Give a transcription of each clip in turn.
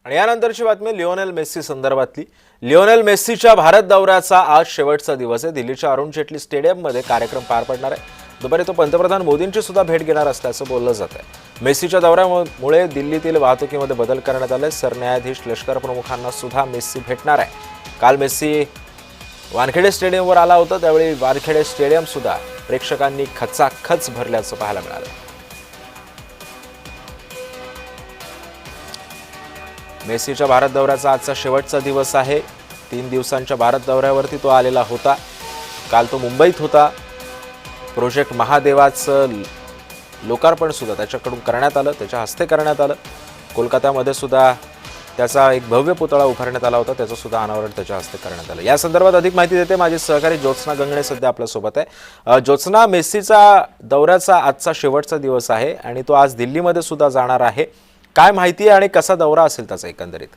आणि यानंतरची बातमी Lionel Messi संदर्भातली। लिओनेल मेस्सीच्या भारत दौऱ्याचा आज शेवटचा दिवस आहे। दिल्लीच्या अरुण जेटली स्टेडियममध्ये कार्यक्रम पार पडणार आहे। दुपारी तो पंतप्रधान मोदींची सुद्धा भेट घेणार असल्याचं बोललं जात आहे। मेस्सीच्या दौऱ्यामुळे दिल्लीतील वाहतुकीमध्ये बदल करण्यात आले। सरन्यायाधीश लष्कर प्रमुखांना सुद्धा मेस्सी भेटणार आहे। काल मेस्सी वानखेडे स्टेडियमवर आला होता, त्यावेळी वानखेडे स्टेडियम सुद्धा प्रेक्षकांनी खचाखच भरल्याचं पाहायला मिळालं। मेस्सीच्या भारत दौऱ्याचा आजचा शेवटचा दिवस आहे। 3 दिवसांच्या भारत दौऱ्यावरती तो आलेला होता। काल तो मुंबईत होता। प्रोजेक्ट महादेवाचं लोकार्पण सुद्धा त्याच्याकडून करण्यात आलं, त्याच्या हस्ते करण्यात आलं। कोलकात्यामध्ये सुद्धा त्याचा एक भव्य पुतळा उभारण्यात आला होता, त्याचं सुद्धा अनावरण त्याच्या हस्ते करण्यात आलं। या संदर्भात अधिक माहिती देते माझी सहकारी ज्योत्स्ना गंगणे सध्या आपल्या सोबत आहे। ज्योत्स्ना, मेस्सीचा दौऱ्याचा आजचा शेवटचा दिवस आहे आणि तो आज दिल्लीमध्ये सुद्धा जाणार आहे। काय माहिती आहे आणि कसा दौरा असेल त्याचा एकंदरीत?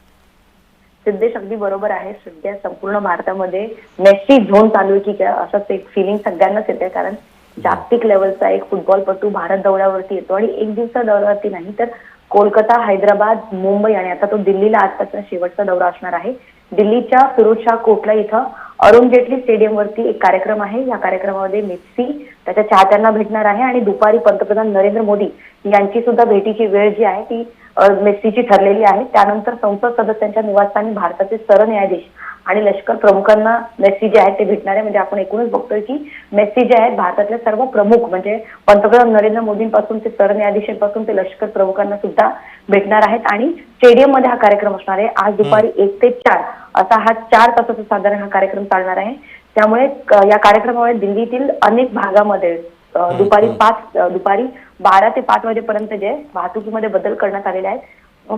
सिद्धेश, अगदी बरोबर आहे। सध्या संपूर्ण भारतामध्ये मेस्सी झोन चालू आहे की काय असंच एक फिलिंग सगळ्यांनाच येते, कारण जागतिक लेवलचा एक फुटबॉलपटू भारत दौऱ्यावरती येतो आणि एक दिवसा दौऱ्यावरती नाही तर कोलकाता, हैदराबाद, मुंबई आणि आता तो दिल्लीला आजपासून शेवटचा दौरा असणार आहे। दिल्लीच्या फिरोजशाह कोटला इथं अरुण जेटली स्टेडियम वरती एक कार्यक्रम आहे। या कार्यक्रमामध्ये मेस्सी त्याच्या चाहत्यांना भेटणार आहे आणि दुपारी पंतप्रधान नरेंद्र मोदी यांची सुद्धा भेटीची वेळ जी आहे ती मेस्सीची ठरलेली आहे। त्यानंतर संसद सदस्यांच्या निवासस्थानी भारताचे सरन्यायाधीश आणि लष्कर प्रमुखांना मेस्सी जे आहेत ते भेटणार आहे। म्हणजे आपण एकूणच बघतोय की मेस्सी जे आहेत भारतातले सर्व प्रमुख म्हणजे पंतप्रधान नरेंद्र मोदींपासून ते सरन्यायाधीशांपासून ते लष्कर प्रमुखांना सुद्धा भेटणार आहेत आणि स्टेडियम मध्ये हा कार्यक्रम असणार आहे। आज दुपारी 1 ते 4 असा हा 4 तासाचा साधारण हा कार्यक्रम चालणार आहे। त्यामुळे या कार्यक्रमामुळे दिल्लीतील अनेक भागामध्ये दुपारी 12 ते 5 वाजेपर्यंत जे वाहतुकीमध्ये बदल करण्यात आलेले आहेत।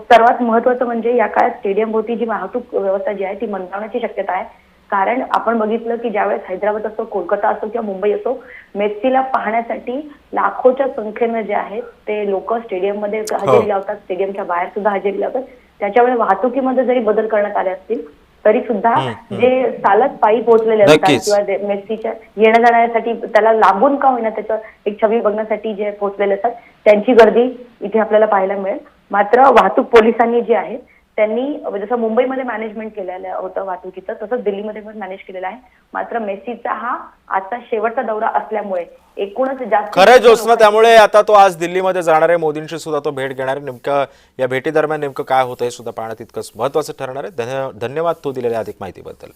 सर्वात महत्त्वाचं म्हणजे या काळात स्टेडियम भोवती जी वाहतूक व्यवस्था जी आहे ती मंदावण्याची शक्यता आहे, कारण आपण बघितलं की ज्यावेळेस हैदराबाद असो, कोलकाता असो किंवा मुंबई असो, मेस्सीला पाहण्यासाठी लाखोच्या संख्येने जे आहेत ते लोक स्टेडियममध्ये हजेरी लावतात, स्टेडियमच्या बाहेर सुद्धा हजेरी लावतात। त्याच्यामुळे वाहतुकीमध्ये जरी बदल करण्यात आले असतील तरी सुद्धा जे चालत पायी पोहोचलेले असतात किंवा मेस्सीच्या येण्या जाण्यासाठी त्याला लागून का होईना त्याचं एक छबी बघण्यासाठी जे पोहोचलेले असतात त्यांची गर्दी इथे आपल्याला पाहायला मिळेल। मात्र वाहतूक पोलिसांनी जे आहे त्यांनी जसं मुंबईमध्ये मॅनेजमेंट केलेलं होतं वाहतुकीचं, तसंच दिल्लीमध्ये पण मॅनेज केलेलं आहे। मात्र मेस्सीचा हा आजचा शेवटचा दौरा असल्यामुळे एकूणच जास्त खरं ज्योत्स्ना, त्यामुळे आता तो आज दिल्लीमध्ये जाणार आहे, मोदींची सुद्धा तो भेट घेणार आहे। नेमकं या भेटी दरम्यान नेमकं काय होतं हे सुद्धा पाहणं तितकंच महत्त्वाचं ठरणार आहे। धन्यवाद तू दिलेल्या अधिक माहितीबद्दल।